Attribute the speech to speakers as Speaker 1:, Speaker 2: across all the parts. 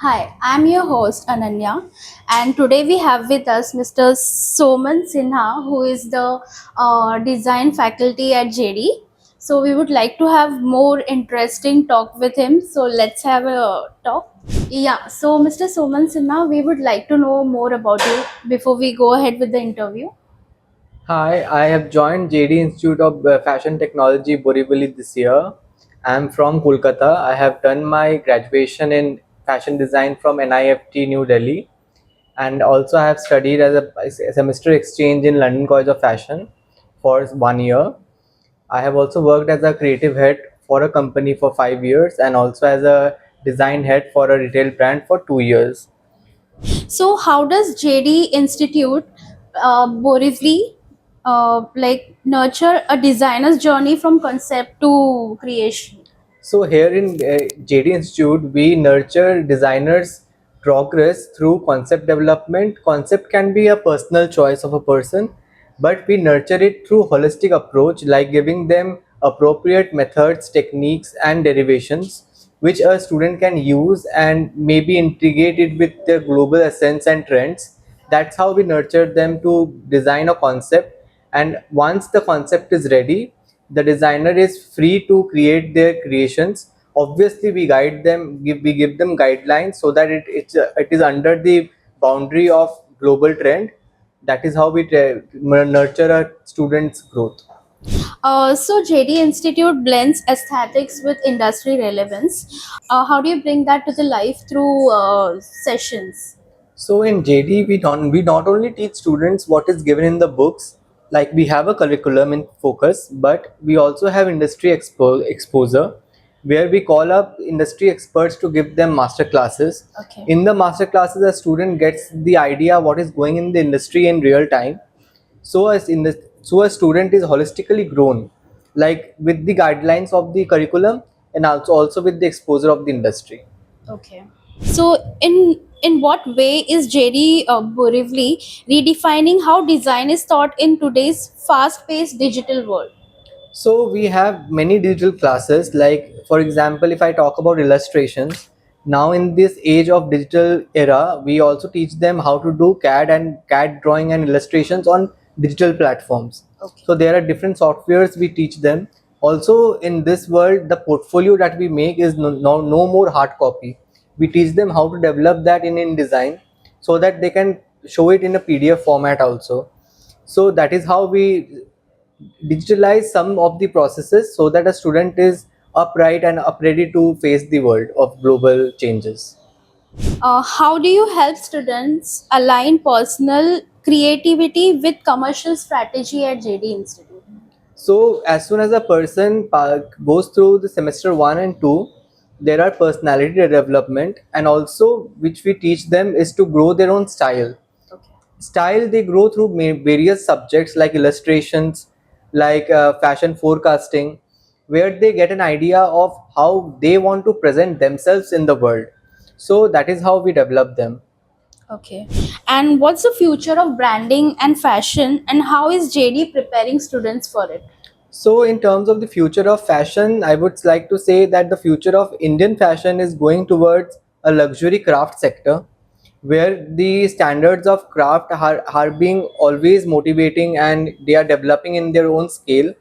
Speaker 1: Hi, I'm your host Ananya, and today we have with us Mr. Soman Sinha, who is the design faculty at JD. So we would like to have more interesting talk with him. So let's have a talk. Yeah. So Mr. Soman Sinha, we would like to know more about you before we go ahead with the interview.
Speaker 2: Hi, I have joined JD Institute of Fashion Technology Borivali this year. I am from Kolkata. I have done my graduation in fashion design from NIFT New Delhi, and also I have studied as a semester exchange in London College of Fashion for 1 year. I have also worked as a creative head for a company for 5 years and also as a design head for a retail brand for 2 years.
Speaker 1: So how does JD Institute Borivali nurture a designer's journey from concept to creation?
Speaker 2: So here in JD Institute, we nurture designers' progress through concept development. Concept can be a personal choice of a person, but we nurture it through holistic approach, like giving them appropriate methods, techniques, and derivations, which a student can use and maybe integrate it with their global essence and trends. That's how we nurture them to design a concept. And once the concept is ready, the designer is free to create their creations. Obviously we guide them, we give them guidelines so that it is under the boundary of global trend. That is how we nurture a student's growth.
Speaker 1: So JD Institute blends aesthetics with industry relevance. How do you bring that to the life through sessions?
Speaker 2: So in JD, we not only teach students what is given in the books, like we have a curriculum in focus, but we also have industry exposure, where we call up industry experts to give them master classes.
Speaker 1: Okay.
Speaker 2: In the master classes, a student gets the idea what is going in the industry in real time. So a student is holistically grown, like with the guidelines of the curriculum and also with the exposure of the industry.
Speaker 1: Okay. So in what way is JD Borivali redefining how design is taught in today's fast-paced digital world?
Speaker 2: So we have many digital classes. Like for example, if I talk about illustrations, now in this age of digital era, we also teach them how to do CAD and CAD drawing and illustrations on digital platforms.
Speaker 1: Okay.
Speaker 2: So there are different softwares we teach them. Also in this world, the portfolio that we make is no more hard copy. We teach them how to develop that in InDesign so that they can show it in a PDF format also. So that is how we digitalize some of the processes so that a student is upright and up ready to face the world of global changes.
Speaker 1: How do you help students align personal creativity with commercial strategy at JD Institute?
Speaker 2: So as soon as a person goes through the semester 1 and 2, there are personality development, and also which we teach them is to grow their own style.
Speaker 1: Okay.
Speaker 2: Style they grow through various subjects like illustrations, like fashion forecasting, where they get an idea of how they want to present themselves in the world. So that is how we develop them.
Speaker 1: Okay. And what's the future of branding and fashion, and how is JD preparing students for it?
Speaker 2: So, in terms of the future of fashion, I would like to say that the future of Indian fashion is going towards a luxury craft sector where the standards of craft are being always motivating and they are developing in their own scale.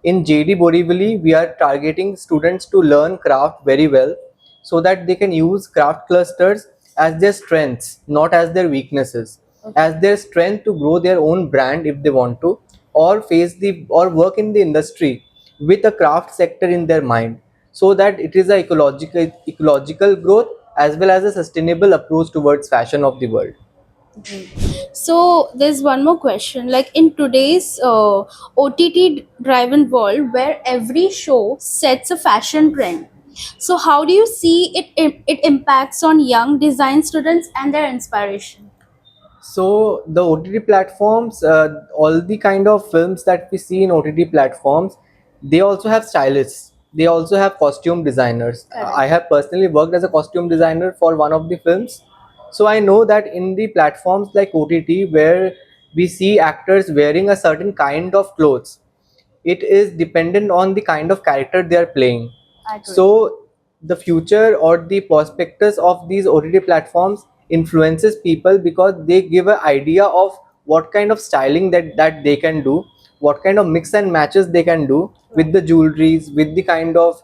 Speaker 2: In JD Borivali, we are targeting students to learn craft very well so that they can use craft clusters as their strengths, not as their weaknesses, as their strength to grow their own brand if they want to, or work in the industry with a craft sector in their mind, so that it is a ecological growth as well as a sustainable approach towards fashion of the world.
Speaker 1: So there's one more question. Like in today's OTT driven world where every show sets a fashion trend. So how do you see it impacts on young design students and their inspiration?
Speaker 2: So the OTT platforms, all the kind of films that we see in OTT platforms, they also have stylists. They also have costume designers.
Speaker 1: Correct.
Speaker 2: I have personally worked as a costume designer for one of the films. So I know that in the platforms like OTT, where we see actors wearing a certain kind of clothes, it is dependent on the kind of character they are playing.
Speaker 1: I agree.
Speaker 2: So the future or the prospectus of these OTT platforms influences people because they give an idea of what kind of styling that they can do, what kind of mix and matches they can do with the jewelries, with the kind of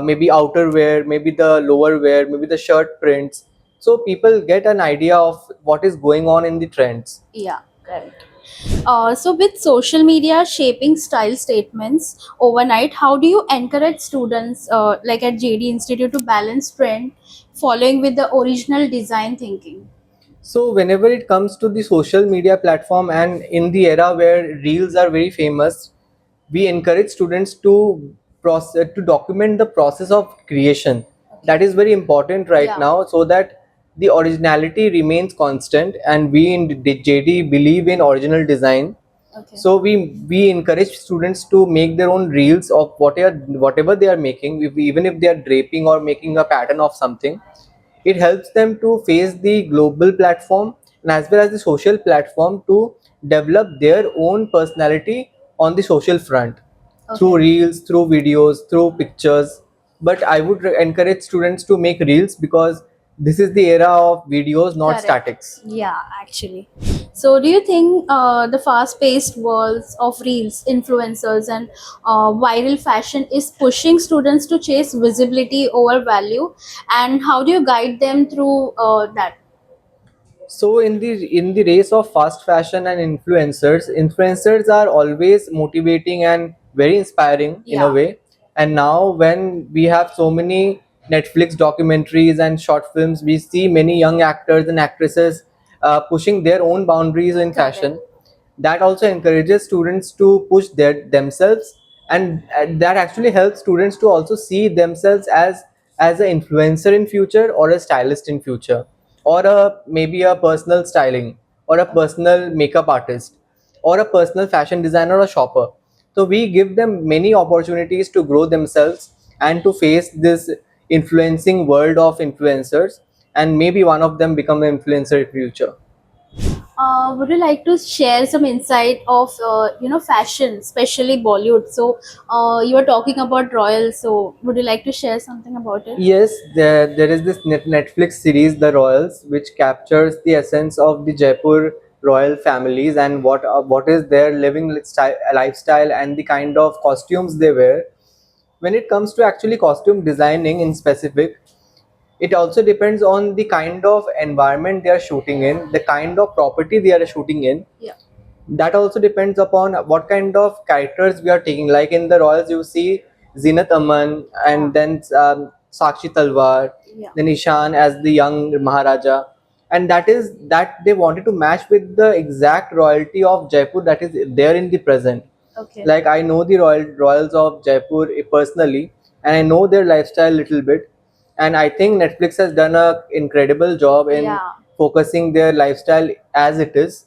Speaker 2: maybe outerwear, maybe the lower wear, maybe the shirt prints. So people get an idea of what is going on in the trends.
Speaker 1: Yeah, correct. So, with social media shaping style statements overnight, how do you encourage students, like at JD Institute, to balance trend following with the original design thinking?
Speaker 2: So whenever it comes to the social media platform and in the era where reels are very famous, we encourage students to document the process of creation. That is very important right
Speaker 1: Yeah.
Speaker 2: now, so that the originality remains constant, and we in the JD believe in original design.
Speaker 1: Okay.
Speaker 2: So we encourage students to make their own reels of whatever they are making, even if they are draping or making a pattern of something. It helps them to face the global platform and as well as the social platform to develop their own personality on the social front through
Speaker 1: Okay.
Speaker 2: reels, through videos, through pictures. But I would encourage students to make reels because this is the era of videos, not
Speaker 1: Correct.
Speaker 2: statics.
Speaker 1: Yeah, actually. So, do you think the fast-paced worlds of reels, influencers, and viral fashion is pushing students to chase visibility over value? And how do you guide them through that?
Speaker 2: So in the race of fast fashion and influencers are always motivating and very inspiring in a
Speaker 1: Yeah.
Speaker 2: way. And now when we have so many Netflix documentaries and short films, we see many young actors and actresses pushing their own boundaries in
Speaker 1: Correct.
Speaker 2: fashion. That also encourages students to push themselves, and that actually helps students to also see themselves as an influencer in future, or a stylist in future, or a maybe a personal styling, or a personal makeup artist, or a personal fashion designer or shopper. So we give them many opportunities to grow themselves and to face this influencing world of influencers, and maybe one of them become an influencer in future.
Speaker 1: Would you like to share some insight of fashion, especially Bollywood? So you were talking about royal. So would you like to share something about it?
Speaker 2: Yes, there is this Netflix series, The Royals, which captures the essence of the Jaipur royal families and what is their lifestyle and the kind of costumes they wear. When it comes to actually costume designing in specific, it also depends on the kind of environment they are shooting in, the kind of property they are shooting in.
Speaker 1: Yeah.
Speaker 2: That also depends upon what kind of characters we are taking. Like in the royals, you see Zinat Aman, and then Sakshi Talwar,
Speaker 1: Yeah.
Speaker 2: then Ishan as the young Maharaja, and that they wanted to match with the exact royalty of Jaipur that is there in the present.
Speaker 1: Okay.
Speaker 2: Like I know the royals of Jaipur personally, and I know their lifestyle little bit, and I think Netflix has done a incredible job in
Speaker 1: Yeah.
Speaker 2: focusing their lifestyle as it is.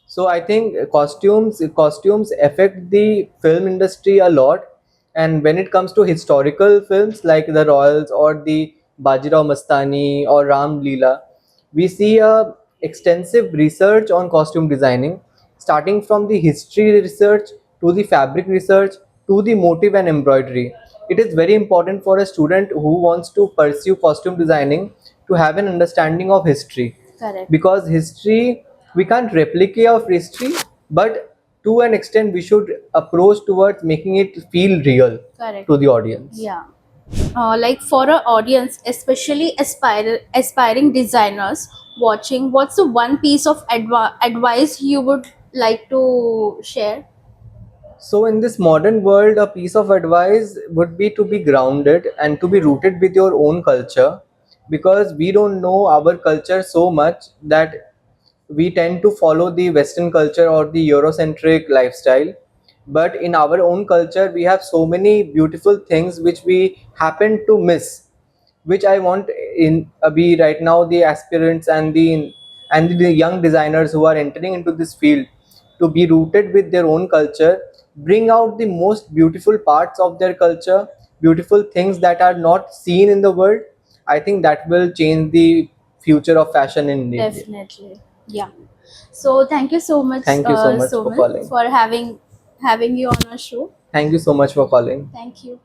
Speaker 2: So I think costumes affect the film industry a lot. And when it comes to historical films like the Royals or the Bajirao Mastani or Ram Leela, we see a extensive research on costume designing, starting from the history research to the fabric research to the motive and embroidery. It is very important for a student who wants to pursue costume designing to have an understanding of history,
Speaker 1: Correct.
Speaker 2: because history, we can't replicate of history, but to an extent we should approach towards making it feel real
Speaker 1: Correct.
Speaker 2: to the audience.
Speaker 1: Yeah. Like for an audience, especially aspiring designers watching, what's the one piece of advice you would like to share?
Speaker 2: So in this modern world, a piece of advice would be to be grounded and to be rooted with your own culture, because we don't know our culture so much that we tend to follow the Western culture or the Eurocentric lifestyle. But in our own culture, we have so many beautiful things which we happen to miss, which I want in be right now the aspirants and the young designers who are entering into this field to be rooted with their own culture, bring out the most beautiful parts of their culture, beautiful things that are not seen in the world. I think that will change the future of fashion in India.
Speaker 1: Definitely. Yeah. So thank you so much,
Speaker 2: Thank you so much for
Speaker 1: Soman,
Speaker 2: calling.
Speaker 1: for having you on our show.
Speaker 2: Thank you so much for calling.
Speaker 1: Thank you.